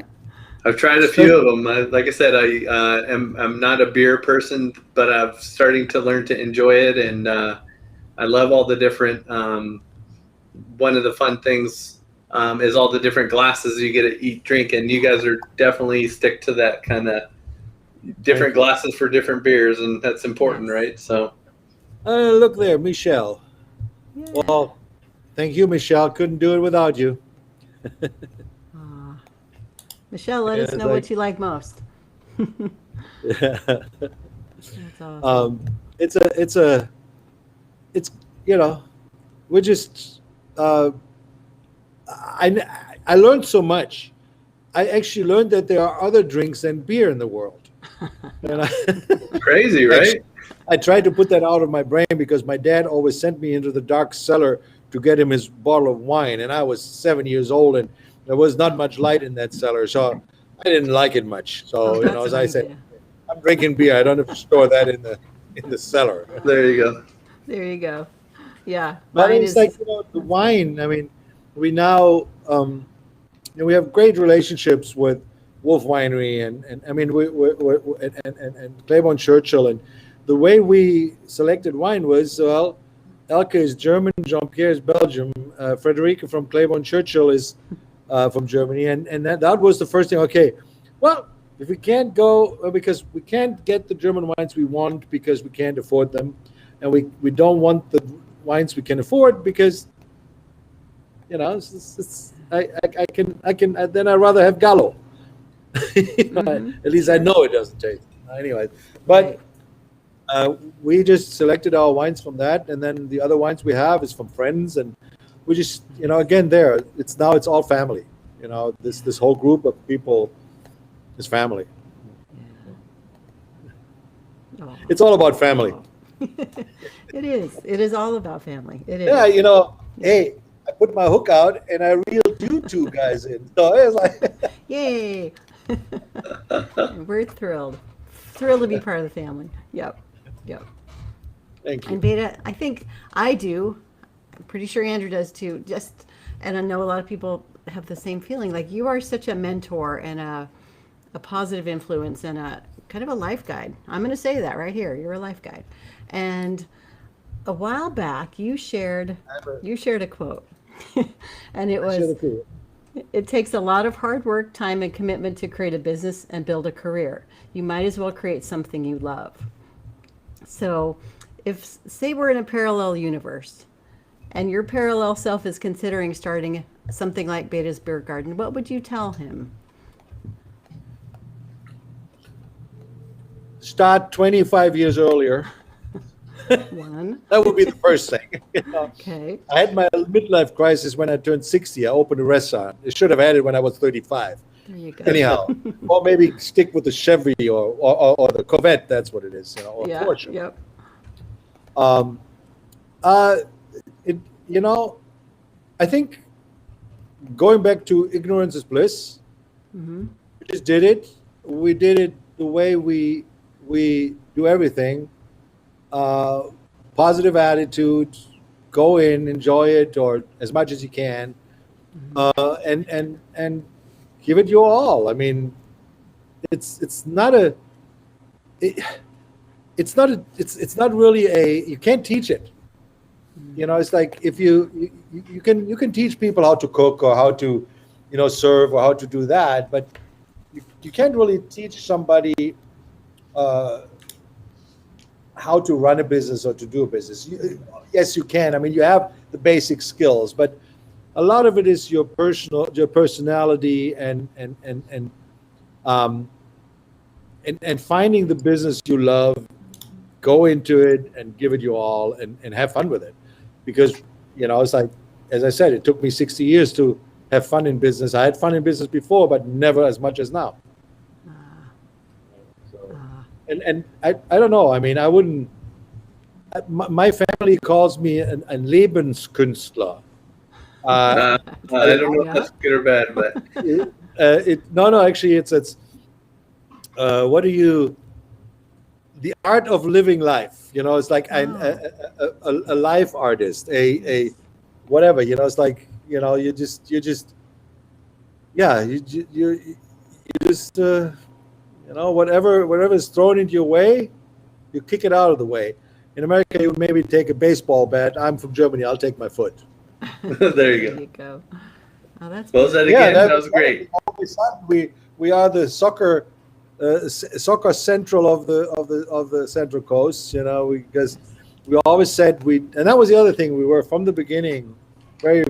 I've tried a few of them. Like I said, I'm not a beer person, but I'm starting to learn to enjoy it, and I love all the different. One of the fun things is all the different glasses you get to drink, and you guys are definitely stick to that kind of different glasses for different beers, and that's important, right? So. Look there, Michelle. Yeah. Well, thank you, Michelle. Couldn't do it without you. Michelle, let us know what you like most. Yeah. That's awesome. We're just. I learned so much. I actually learned that there are other drinks than beer in the world. And Crazy, right? I tried to put that out of my brain because my dad always sent me into the dark cellar to get him his bottle of wine, and I was 7 years old, and there was not much light in that cellar, so I didn't like it much. So That's as an I said, idea. I'm drinking beer. I don't have to store that in the cellar. There you go. There you go. Yeah, But mine it's is. like the wine. I mean, we now we have great relationships with Wolf Winery and I mean and Claiborne Churchill, and the way we selected wine was, well, Elke is German, Jean-Pierre is Belgium, Frederica from Claiborne Churchill is from Germany, and that was the first thing. Okay, well, if we can't go because we can't get the German wines we want because we can't afford them, and we don't want the wines we can afford because I can then I'd rather have Gallo. At least I know it doesn't taste anyway. But Right. We just selected our wines from that, and then the other wines we have is from friends, and we just again it's all family. This whole group of people is family. Oh. It's all about family. It is. It is all about family. It is. Yeah, hey, I put my hook out and I reeled you two guys in. So it's like, Yay! We're thrilled to be part of the family. Yep. thank you. And Beta, I think I do. I'm pretty sure Andrew does too. And I know a lot of people have the same feeling. Like you are such a mentor and a positive influence and a kind of a life guide. I'm going to say that right here. You're a life guide. And a while back, you shared a quote, and it was, "It takes a lot of hard work, time, and commitment to create a business and build a career. You might as well create something you love." So, if say we're in a parallel universe, and your parallel self is considering starting something like Beda's Biergarten, what would you tell him? Start 25 years earlier. One. That would be the first thing. Okay. I had my midlife crisis when I turned 60. I opened a restaurant. I should have had it when I was 35. There you go. Anyhow, or maybe stick with the Chevy or the Corvette. That's what it is, or Yeah. Porsche. Yep. I think going back to ignorance is bliss. Mm-hmm. We just did it. We did it the way we do everything. Positive attitude, go in, enjoy it, or as much as you can, and give it your all. I mean, it's not really you can't teach it. It's like if you can teach people how to cook or how to serve or how to do that, but you can't really teach somebody how to run a business or to do a business. Yes, you can. I mean, you have the basic skills, but a lot of it is your personality and finding the business you love, go into it and give it your all and have fun with it. Because, it's like, as I said, it took me 60 years to have fun in business. I had fun in business before, but never as much as now. And I don't know. I mean, I wouldn't. My family calls me a Lebenskünstler. I don't know if that's good or bad, but Actually, it's what do you? The art of living life. It's like a life artist, a whatever. It's like you just whatever is thrown into your way, you kick it out of the way. In America, you maybe take a baseball bat. I'm from Germany. I'll take my foot. there you There you go. Oh, that's Close that again. That was great. We are the soccer central of the Central Coast. Because we always said and that was the other thing we were from the beginning very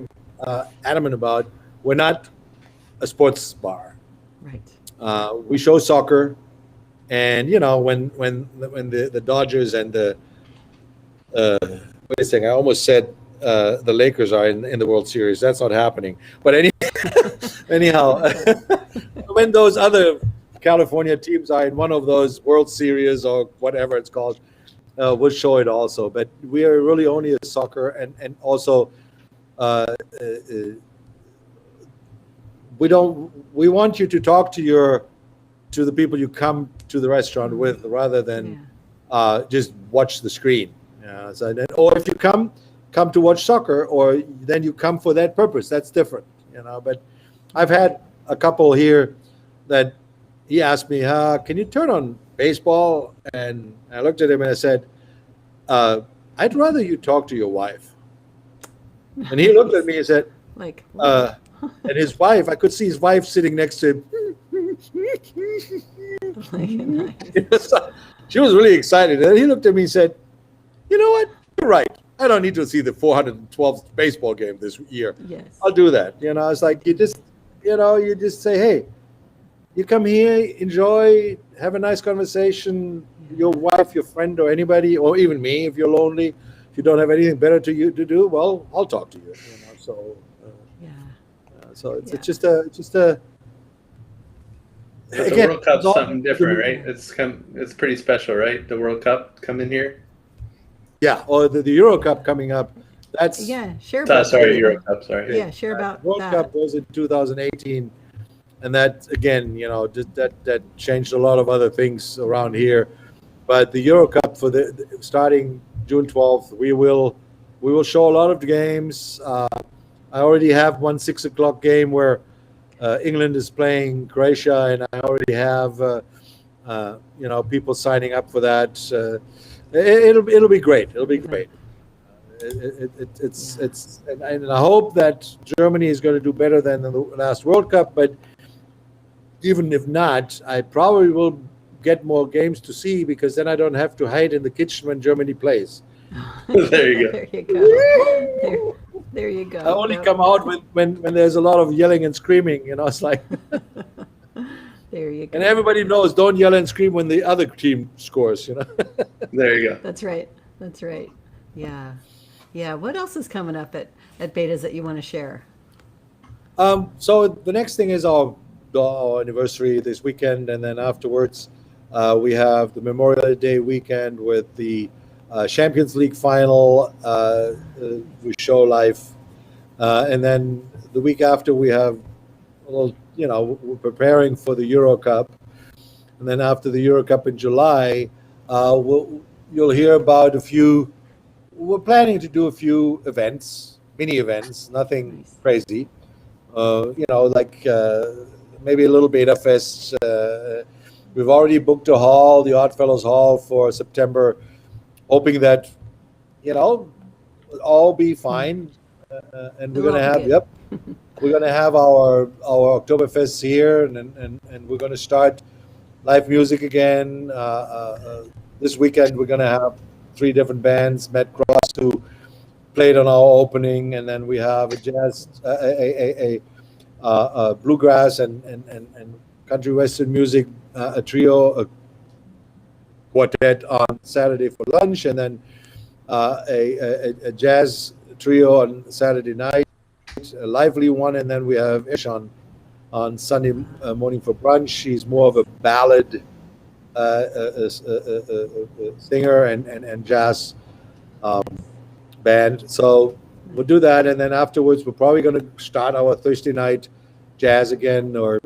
adamant about. We're not a sports bar. right. We show soccer, and when the Dodgers and the wait a second, I almost said the Lakers are in the World Series. That's not happening. But anyhow, when those other California teams are in one of those World Series or whatever it's called, we'll show it also. But we are really only a soccer, and also we want you to talk to the people you come to the restaurant with, rather than just watch the screen. Or if you come to watch soccer, or then you come for that purpose. That's different, But I've had a couple here that he asked me, "Can you turn on baseball?" And I looked at him and I said, "I'd rather you talk to your wife." And he looked at me and said, like, and his wife, I could see his wife sitting next to him. nice. She was really excited. And he looked at me and said, "You know what? You're right. I don't need to see the 412th baseball game this year. Yes. I'll do that." It's like you just say, "Hey, you come here, enjoy, have a nice conversation. Your wife, your friend, or anybody, or even me, if you're lonely, if you don't have anything better to do, well, I'll talk to you." So it's just a. But the World Cup's something different, right? It's pretty special, right? The World Cup coming here. Yeah, or the Euro Cup coming up. That's share about Euro Cup. Sorry. Yeah, share about World that. Cup was in 2018, and that again, that changed a lot of other things around here. But the Euro Cup for the starting June 12th, we will show a lot of the games. I already have one 6:00 game where England is playing Croatia, and I already have people signing up for that. It'll be great. It'll be great. And I hope that Germany is going to do better than the last World Cup. But even if not, I probably will get more games to see, because then I don't have to hide in the kitchen when Germany plays. There you go. There you go. There you go. I only come out when there's a lot of yelling and screaming. It's like. There you go. And everybody knows, don't yell and scream when the other team scores. There you go. That's right. Yeah. What else is coming up at Bedas that you want to share? So the next thing is our anniversary this weekend, and then afterwards we have the Memorial Day weekend with the Champions League final. We show live, and then the week after we have a little. We're preparing for the Euro Cup, and then after the Euro Cup in July, you'll hear about a few. We're planning to do a few events, mini events, nothing crazy. Like maybe a little Beta Fest. We've already booked a hall, the Oddfellows Hall, for September, hoping that it'll all be fine, and we're gonna have we're going to have our Oktoberfest here, and we're going to start live music again. This weekend, we're going to have 3 different bands. Matt Cross, who played on our opening, and then we have a jazz, a bluegrass and country western music, a trio, a quartet on Saturday for lunch, and then a jazz trio on Saturday night. A lively one, and then we have Ish on Sunday morning for brunch. She's more of a ballad singer and jazz band. So we'll do that, and then afterwards we're probably going to start our Thursday night jazz again, or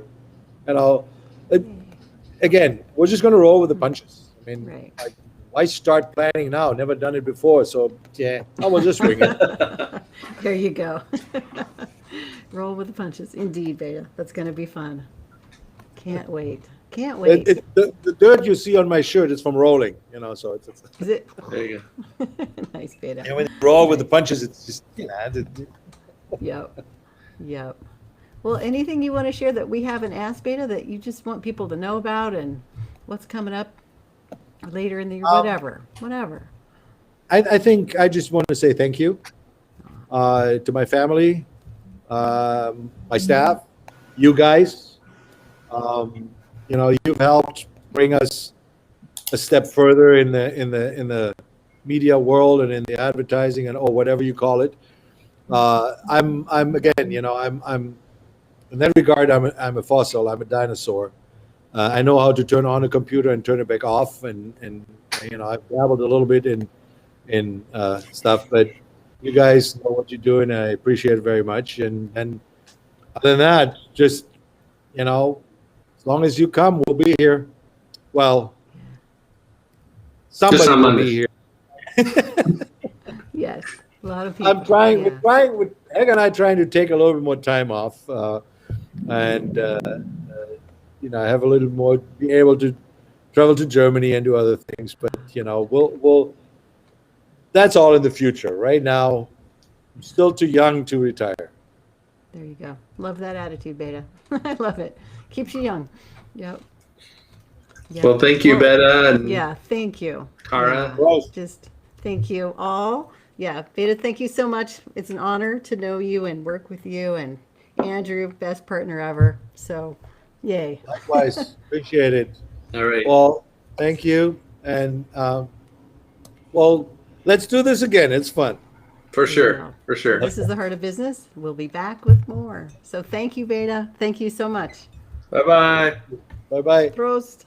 again, we're just going to roll with the punches. I mean, why start planning now? Never done it before, so I will just swing it. There you go. Roll with the punches. Indeed, Beta. That's going to be fun. Can't wait. The dirt you see on my shirt is from rolling, so it's Is it? There you go. Nice, Beta. And when you roll with the punches, it's just, Yep. Well, anything you want to share that we haven't asked, Beta, that you just want people to know about, and what's coming up later in the year, whatever. I think I just want to say thank you to my family, my staff, you guys. You've helped bring us a step further in the media world and in the advertising or whatever you call it. I'm again, I'm in that regard, I'm a fossil. I'm a dinosaur. I know how to turn on a computer and turn it back off, and I've dabbled a little bit in stuff, but you guys know what you're doing. I appreciate it very much. And other than that, just as long as you come, we'll be here. Well, somebody on will Monday. be here. Yes, a lot of people. I'm trying. Yeah. We're trying. With Egg and I trying to take a little bit more time off, and have a little more, be able to travel to Germany and do other things. But we'll. That's all in the future. Right now, I'm still too young to retire. There you go. Love that attitude, Beta. I love it. Keeps you young. Yep. Yep. Well, thank you, Beda and Yeah, thank you. Cara. Yeah, Well, just thank you all. Yeah, Beta, thank you so much. It's an honor to know you and work with you. And Andrew, best partner ever. So, yay. likewise, appreciate it. All right. Well, thank you, and let's do this again. It's fun. For Yeah. sure. For sure. This is the Heart of Business. We'll be back with more. So, thank you, Beta. Thank you so much. Bye-bye. Bye bye. Prost.